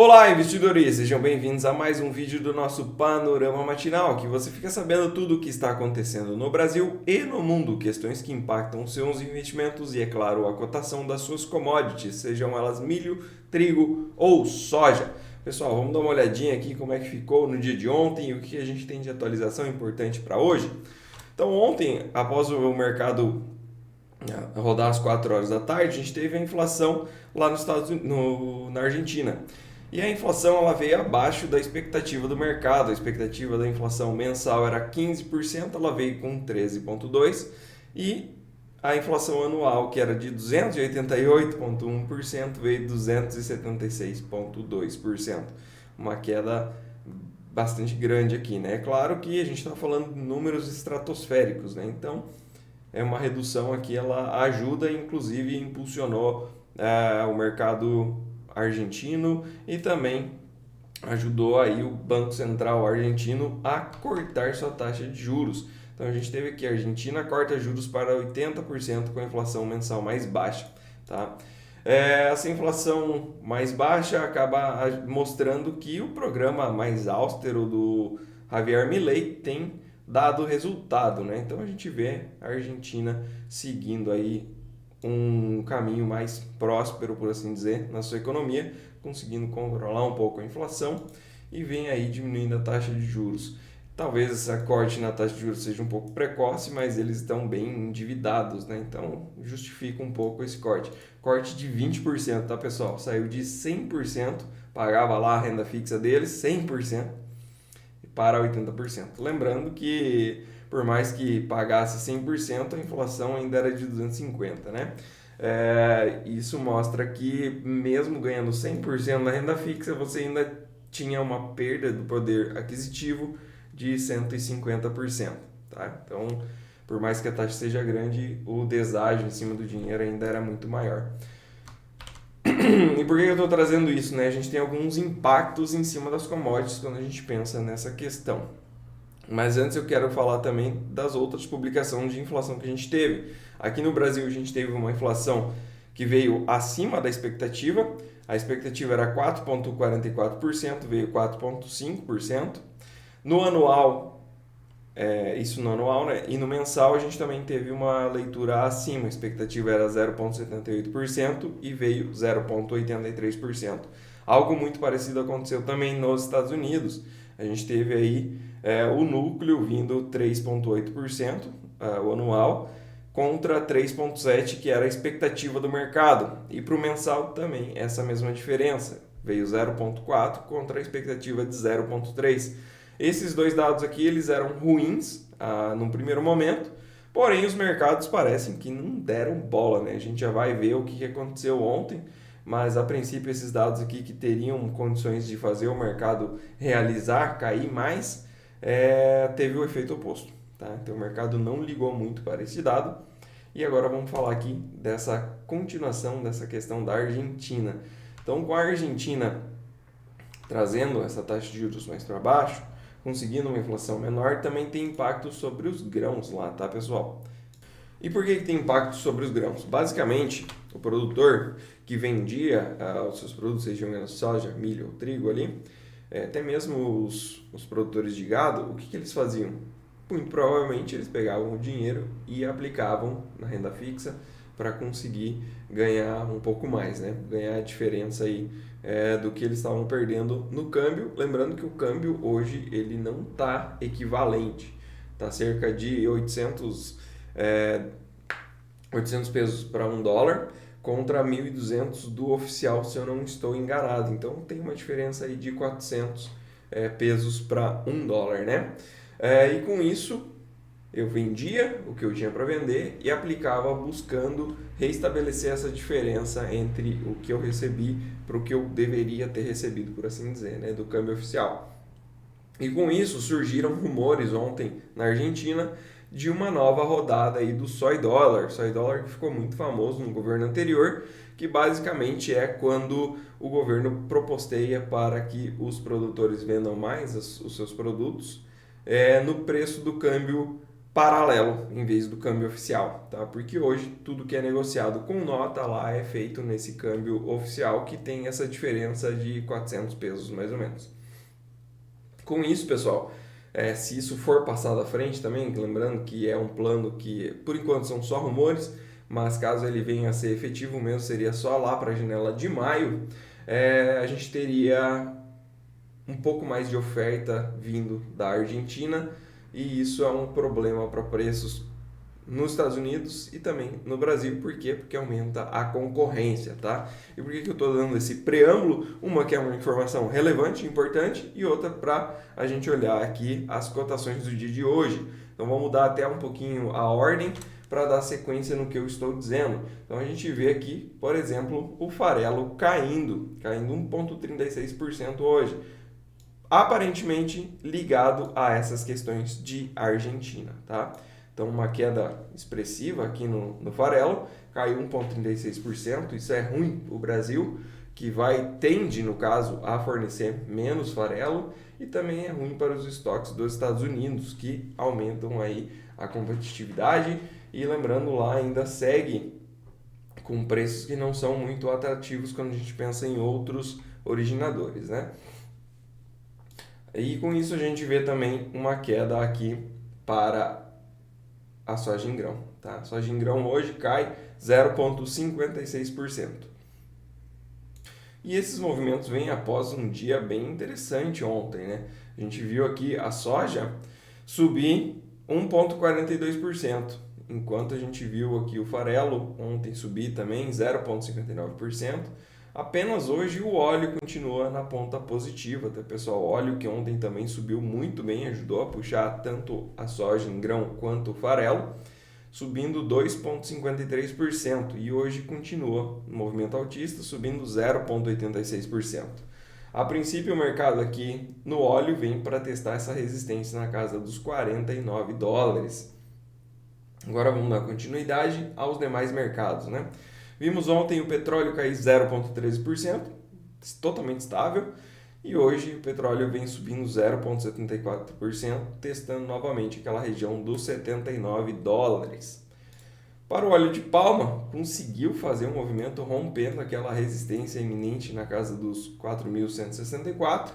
Olá, investidores! Sejam bem-vindos a mais um vídeo do nosso Panorama Matinal, que você fica sabendo tudo o que está acontecendo no Brasil e no mundo, questões que impactam seus investimentos e, é claro, a cotação das suas commodities, sejam elas milho, trigo ou soja. Pessoal, vamos dar uma olhadinha aqui como é que ficou no dia de ontem e o que a gente tem de atualização importante para hoje. Então, ontem, após o mercado rodar às 4 horas da tarde, a gente teve a inflação lá nos Estados Unidos, na Argentina. E a inflação ela veio abaixo da expectativa do mercado. A expectativa da inflação mensal era 15%, ela veio com 13,2%. E a inflação anual, que era de 288,1%, veio 276,2%. Uma queda bastante grande aqui, né? É claro que a gente está falando de números estratosféricos, né? Então, é uma redução aqui, ela ajuda, inclusive impulsionou o mercado argentino e também ajudou aí o Banco Central argentino a cortar sua taxa de juros. Então a gente teve aqui a Argentina corta juros para 80% com a inflação mensal mais baixa, tá? Essa inflação mais baixa acaba mostrando que o programa mais austero do Javier Milei tem dado resultado, né? Então a gente vê a Argentina seguindo aí um caminho mais próspero, por assim dizer, na sua economia, conseguindo controlar um pouco a inflação e vem aí diminuindo a taxa de juros. Talvez essa corte na taxa de juros seja um pouco precoce, mas eles estão bem endividados, né? Então justifica um pouco esse corte. Corte de 20%, tá, pessoal? Saiu de 100%, pagava lá a renda fixa deles, 100%, para 80%. Lembrando que por mais que pagasse 100%, a inflação ainda era de 250%, né? Isso mostra que mesmo ganhando 100% na renda fixa, você ainda tinha uma perda do poder aquisitivo de 150%, tá? Então, por mais que a taxa seja grande, o deságio em cima do dinheiro ainda era muito maior. E por que eu estou trazendo isso, né? A gente tem alguns impactos em cima das commodities quando a gente pensa nessa questão. Mas antes eu quero falar também das outras publicações de inflação que a gente teve. Aqui no Brasil a gente teve uma inflação que veio acima da expectativa. A expectativa era 4,44%, veio 4,5%. No anual, isso no anual, né? E no mensal a gente também teve uma leitura acima. A expectativa era 0,78% e veio 0,83%. Algo muito parecido aconteceu também nos Estados Unidos. A gente teve aí o núcleo vindo 3,8%, o anual, contra 3,7% que era a expectativa do mercado. E para o mensal também essa mesma diferença, veio 0,4% contra a expectativa de 0,3%. Esses dois dados aqui eles eram ruins no primeiro momento, porém os mercados parecem que não deram bola, né? A gente já vai ver o que aconteceu ontem, mas a princípio esses dados aqui que teriam condições de fazer o mercado realizar, cair mais, teve o efeito oposto, tá? Então o mercado não ligou muito para esse dado. E agora vamos falar aqui dessa continuação dessa questão da Argentina. Então, com a Argentina trazendo essa taxa de juros mais para baixo, conseguindo uma inflação menor, também tem impacto sobre os grãos lá, tá, pessoal? E por que tem impacto sobre os grãos? Basicamente, o produtor que vendia os seus produtos, sejam soja, milho ou trigo ali, até mesmo os produtores de gado, o que eles faziam? Muito provavelmente eles pegavam o dinheiro e aplicavam na renda fixa para conseguir ganhar um pouco mais, né? Ganhar a diferença aí do que eles estavam perdendo no câmbio. Lembrando que o câmbio hoje ele não está equivalente, está cerca de 800 pesos para $1 contra 1.200 do oficial, se eu não estou enganado. Então tem uma diferença aí de 400 pesos para $1, né? E com isso eu vendia o que eu tinha para vender e aplicava buscando reestabelecer essa diferença entre o que eu recebi para o que eu deveria ter recebido, por assim dizer, né, do câmbio oficial. E com isso surgiram rumores ontem na Argentina de uma nova rodada aí do soy dólar que ficou muito famoso no governo anterior, que basicamente é quando o governo proposteia para que os produtores vendam mais os seus produtos no preço do câmbio paralelo em vez do câmbio oficial, tá? Porque hoje tudo que é negociado com nota lá é feito nesse câmbio oficial que tem essa diferença de 400 pesos mais ou menos. Com isso, pessoal, se isso for passado à frente também, lembrando que é um plano que por enquanto são só rumores, mas caso ele venha a ser efetivo mesmo, seria só lá para a janela de maio, a gente teria um pouco mais de oferta vindo da Argentina e isso é um problema para preços nos Estados Unidos e também no Brasil. Por quê? Porque aumenta a concorrência, tá? E por que eu estou dando esse preâmbulo? Uma que é uma informação relevante, importante, e outra para a gente olhar aqui as cotações do dia de hoje. Então vamos mudar até um pouquinho a ordem para dar sequência no que eu estou dizendo. Então a gente vê aqui, por exemplo, o farelo caindo 1,36% hoje, aparentemente ligado a essas questões de Argentina, tá? Então, uma queda expressiva aqui no farelo, caiu 1,36%, isso é ruim para o Brasil, que tende, no caso, a fornecer menos farelo, e também é ruim para os estoques dos Estados Unidos, que aumentam aí a competitividade, e lembrando lá ainda segue com preços que não são muito atrativos quando a gente pensa em outros originadores, né? E com isso a gente vê também uma queda aqui para a soja em grão, tá? A soja em grão hoje cai 0,56%. E esses movimentos vêm após um dia bem interessante ontem, né? A gente viu aqui a soja subir 1,42%, enquanto a gente viu aqui o farelo ontem subir também 0,59%. Apenas hoje o óleo continua na ponta positiva, tá, pessoal? O óleo que ontem também subiu muito bem, ajudou a puxar tanto a soja em grão quanto o farelo, subindo 2,53%, e hoje continua no movimento altista, subindo 0,86%. A princípio, o mercado aqui no óleo vem para testar essa resistência na casa dos 49 dólares. Agora vamos dar continuidade aos demais mercados, né? Vimos ontem o petróleo cair 0,13%, totalmente estável, e hoje o petróleo vem subindo 0,74%, testando novamente aquela região dos 79 dólares. Para o óleo de palma, conseguiu fazer um movimento rompendo aquela resistência iminente na casa dos 4.164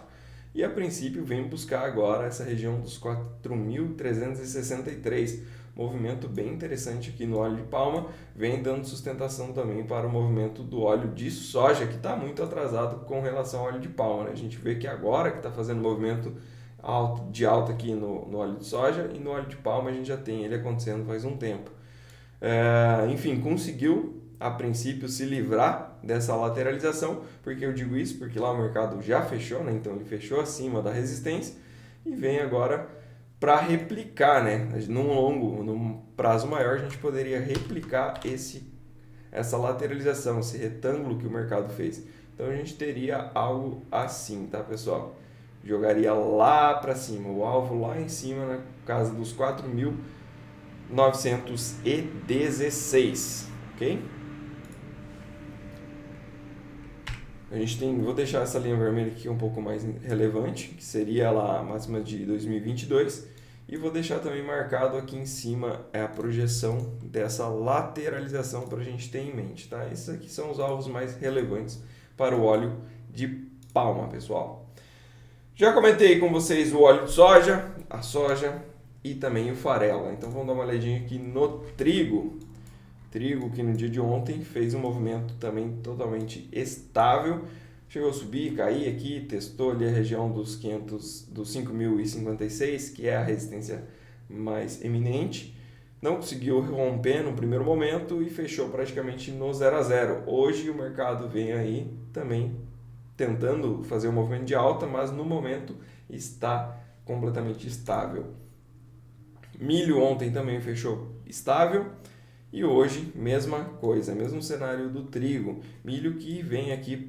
e a princípio vem buscar agora essa região dos 4.363. Movimento bem interessante aqui no óleo de palma, vem dando sustentação também para o movimento do óleo de soja, que está muito atrasado com relação ao óleo de palma, né? A gente vê que agora que está fazendo movimento de alta aqui no óleo de soja, e no óleo de palma a gente já tem ele acontecendo faz um tempo. Enfim, conseguiu a princípio se livrar dessa lateralização. Por que eu digo isso? Porque lá o mercado já fechou, né? Então ele fechou acima da resistência e vem agora para replicar, né? Num prazo maior, a gente poderia replicar essa lateralização, esse retângulo que o mercado fez. Então a gente teria algo assim, tá, pessoal? Jogaria lá para cima, o alvo lá em cima, na casa dos 4.916, ok? Vou deixar essa linha vermelha aqui um pouco mais relevante, que seria lá a máxima de 2022, e vou deixar também marcado aqui em cima a projeção dessa lateralização para a gente ter em mente, tá? Esses aqui são os alvos mais relevantes para o óleo de palma, pessoal. Já comentei com vocês o óleo de soja, a soja e também o farelo. Então vamos dar uma olhadinha aqui no trigo. Trigo que no dia de ontem fez um movimento também totalmente estável, chegou a subir, cair aqui, testou ali a região dos 5.056, que é a resistência mais eminente, não conseguiu romper no primeiro momento e fechou praticamente no 0 a 0. Hoje o mercado vem aí também tentando fazer um movimento de alta, mas no momento está completamente estável. Milho ontem também fechou estável. E hoje, mesma coisa, mesmo cenário do trigo. Milho que vem aqui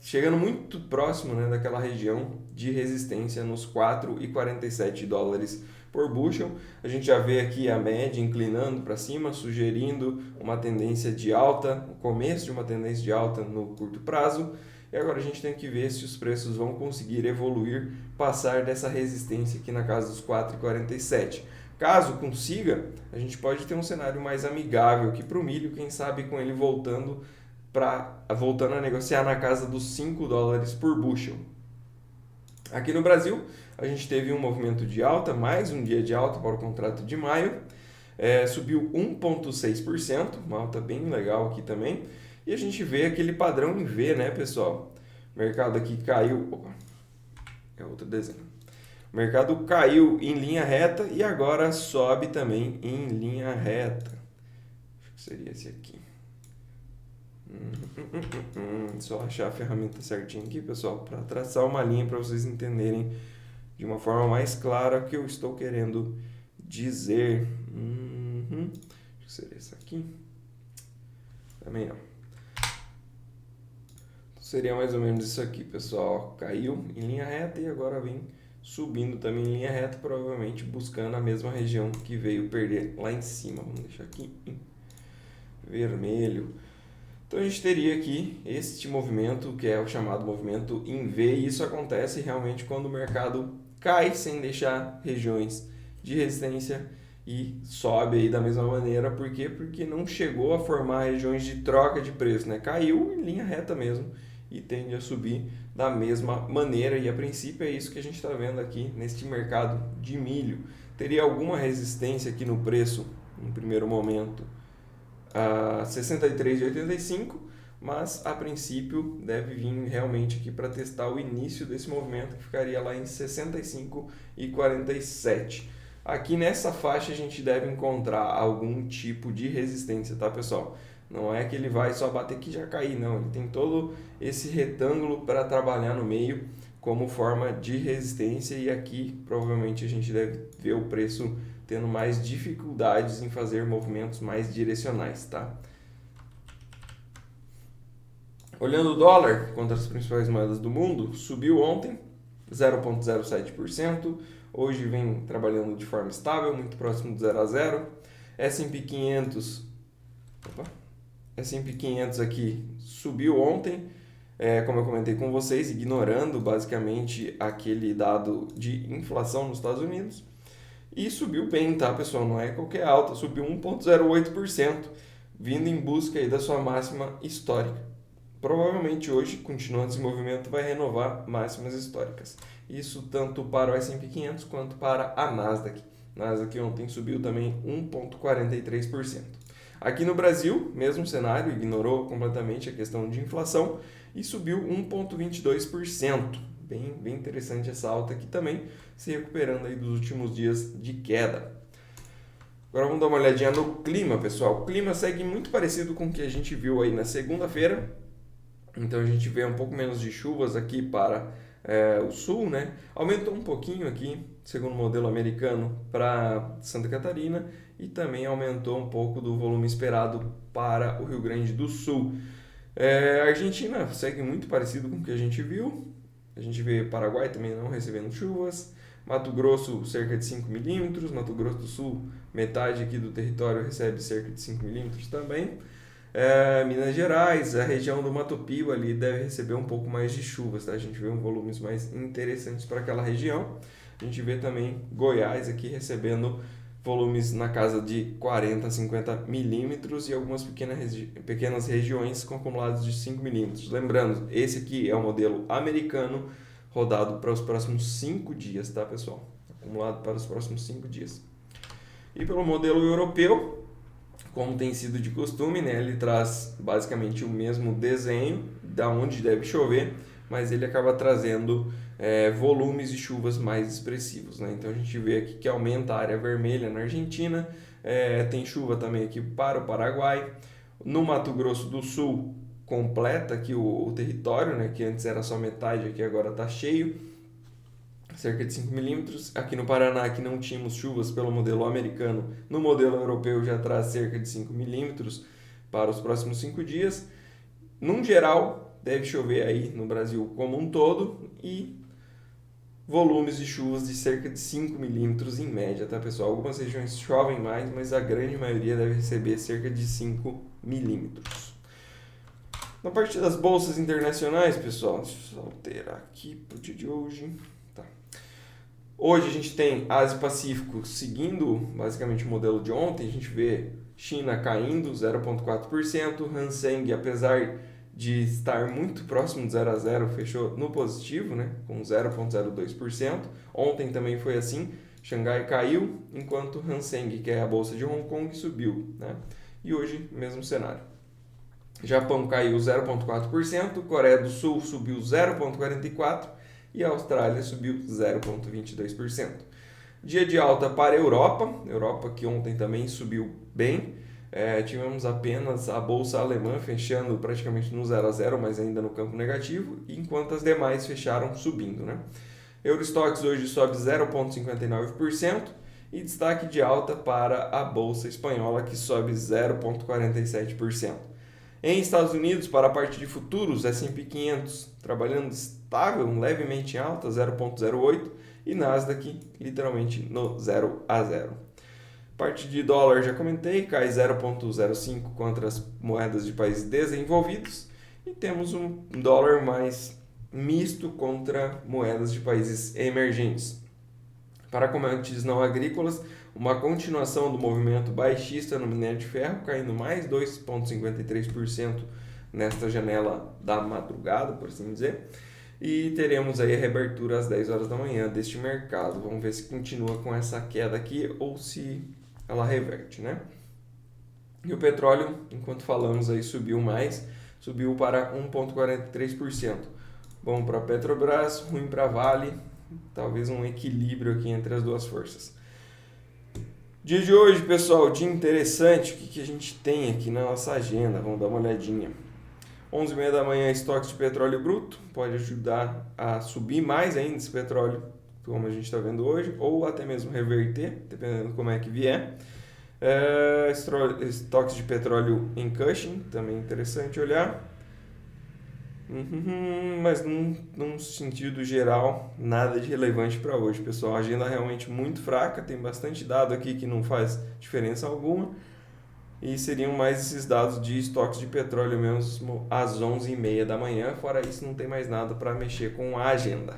chegando muito próximo, né, daquela região de resistência nos 4,47 dólares por bushel. A gente já vê aqui a média inclinando para cima, sugerindo uma tendência de alta, o começo de uma tendência de alta no curto prazo. E agora a gente tem que ver se os preços vão conseguir evoluir, passar dessa resistência aqui na casa dos 4,47. Caso consiga, a gente pode ter um cenário mais amigável aqui para o milho, quem sabe com ele voltando a negociar na casa dos $5 por bushel. Aqui no Brasil, a gente teve um movimento de alta, mais um dia de alta para o contrato de maio, subiu 1,6%, uma alta bem legal aqui também, e a gente vê aquele padrão em V, né, pessoal? O mercado aqui caiu, opa, é outro desenho. O mercado caiu em linha reta e agora sobe também em linha reta. Acho que seria esse aqui. Só achar a ferramenta certinha aqui, pessoal, para traçar uma linha para vocês entenderem de uma forma mais clara o que eu estou querendo dizer. Acho que seria essa aqui. Também não. Então, seria mais ou menos isso aqui, pessoal. Caiu em linha reta e agora vem subindo também em linha reta, provavelmente buscando a mesma região que veio perder lá em cima. Vamos deixar aqui em vermelho. Então a gente teria aqui este movimento, que é o chamado movimento em V, e isso acontece realmente quando o mercado cai sem deixar regiões de resistência e sobe aí da mesma maneira. Por quê? Porque não chegou a formar regiões de troca de preço, né? Caiu em linha reta mesmo e tende a subir da mesma maneira, e a princípio é isso que a gente está vendo aqui neste mercado de milho. Teria alguma resistência aqui no preço no primeiro momento a 63,85, mas a princípio deve vir realmente aqui para testar o início desse movimento, que ficaria lá em 65,47. Aqui nessa faixa a gente deve encontrar algum tipo de resistência, tá, pessoal? Não é que ele vai só bater aqui e já cair, não. Ele tem todo esse retângulo para trabalhar no meio como forma de resistência, e aqui provavelmente a gente deve ver o preço tendo mais dificuldades em fazer movimentos mais direcionais, tá? Olhando o dólar contra as principais moedas do mundo, subiu ontem 0,07%, hoje vem trabalhando de forma estável, muito próximo do 0 a 0. S&P 500, S&P 500 aqui subiu ontem, como eu comentei com vocês, ignorando basicamente aquele dado de inflação nos Estados Unidos. E subiu bem, tá, pessoal? Não é qualquer alta, subiu 1,08%, vindo em busca aí da sua máxima histórica. Provavelmente hoje, continuando esse movimento, vai renovar máximas históricas. Isso tanto para o S&P 500 quanto para a Nasdaq. Nasdaq ontem subiu também 1,43%. Aqui no Brasil, mesmo cenário, ignorou completamente a questão de inflação e subiu 1,22%. Bem interessante essa alta aqui também, se recuperando aí dos últimos dias de queda. Agora vamos dar uma olhadinha no clima, pessoal. O clima segue muito parecido com o que a gente viu aí na segunda-feira. Então a gente vê um pouco menos de chuvas aqui para o sul, né? Aumentou um pouquinho aqui, segundo o modelo americano, para Santa Catarina, e também aumentou um pouco do volume esperado para o Rio Grande do Sul. A Argentina segue muito parecido com o que a gente viu. A gente vê Paraguai também não recebendo chuvas, Mato Grosso cerca de 5 milímetros, Mato Grosso do Sul, metade aqui do território recebe cerca de 5 milímetros também. Minas Gerais, a região do Mato Piba ali deve receber um pouco mais de chuvas, tá? A gente vê volumes mais interessantes para aquela região. A gente vê também Goiás aqui recebendo volumes na casa de 40 a 50 milímetros e algumas pequenas regiões com acumulados de 5 milímetros. Lembrando, esse aqui é o modelo americano rodado para os próximos 5 dias, tá, pessoal? Acumulado para os próximos 5 dias. E pelo modelo europeu, como tem sido de costume, né, ele traz basicamente o mesmo desenho da onde deve chover, mas ele acaba trazendo volumes de chuvas mais expressivos, né? Então a gente vê aqui que aumenta a área vermelha na Argentina, tem chuva também aqui para o Paraguai. No Mato Grosso do Sul completa aqui o território, né, que antes era só metade, aqui agora está cheio, cerca de 5 milímetros. Aqui no Paraná, que não tínhamos chuvas pelo modelo americano, no modelo europeu já traz cerca de 5 milímetros para os próximos 5 dias. Num geral, deve chover aí no Brasil como um todo e volumes de chuvas de cerca de 5 milímetros em média, tá, pessoal? Algumas regiões chovem mais, mas a grande maioria deve receber cerca de 5 milímetros. Na parte das bolsas internacionais, pessoal, deixa eu alterar aqui para o dia de hoje. Tá. Hoje a gente tem Ásia e Pacífico seguindo basicamente o modelo de ontem, a gente vê China caindo 0,4%, Hang Seng, apesar de estar muito próximo de 0 a 0, fechou no positivo, né, com 0,02%. Ontem também foi assim, Xangai caiu, enquanto Hang Seng, que é a bolsa de Hong Kong, subiu, né? E hoje, mesmo cenário. Japão caiu 0,4%, Coreia do Sul subiu 0,44% e a Austrália subiu 0,22%. Dia de alta para a Europa que ontem também subiu bem. Tivemos apenas a bolsa alemã fechando praticamente no 0 a 0, mas ainda no campo negativo, enquanto as demais fecharam subindo, né? Eurostoxx hoje sobe 0,59% e destaque de alta para a bolsa espanhola, que sobe 0,47%. Em Estados Unidos, para a parte de futuros, S&P 500 trabalhando estável, levemente em alta, 0,08%, e Nasdaq literalmente no 0 a 0. Parte de dólar já comentei, cai 0,05 contra as moedas de países desenvolvidos, e temos um dólar mais misto contra moedas de países emergentes. Para commodities não agrícolas, uma continuação do movimento baixista no minério de ferro, caindo mais 2,53% nesta janela da madrugada, por assim dizer. E teremos aí a reabertura às 10 horas da manhã deste mercado. Vamos ver se continua com essa queda aqui ou se ela reverte, né? E o petróleo, enquanto falamos aí, subiu mais, subiu para 1,43%. Bom para a Petrobras, ruim para a Vale, talvez um equilíbrio aqui entre as duas forças. Dia de hoje, pessoal, dia interessante, o que a gente tem aqui na nossa agenda? Vamos dar uma olhadinha. 11h30 da manhã, estoques de petróleo bruto, pode ajudar a subir mais ainda esse petróleo, como a gente está vendo hoje, ou até mesmo reverter, dependendo de como é que vier. Estoques de petróleo em Cushing, também interessante olhar. Mas num sentido geral, nada de relevante para hoje, pessoal. A agenda é realmente muito fraca, tem bastante dado aqui que não faz diferença alguma. E seriam mais esses dados de estoques de petróleo mesmo às 11h30 da manhã. Fora isso, não tem mais nada para mexer com a agenda.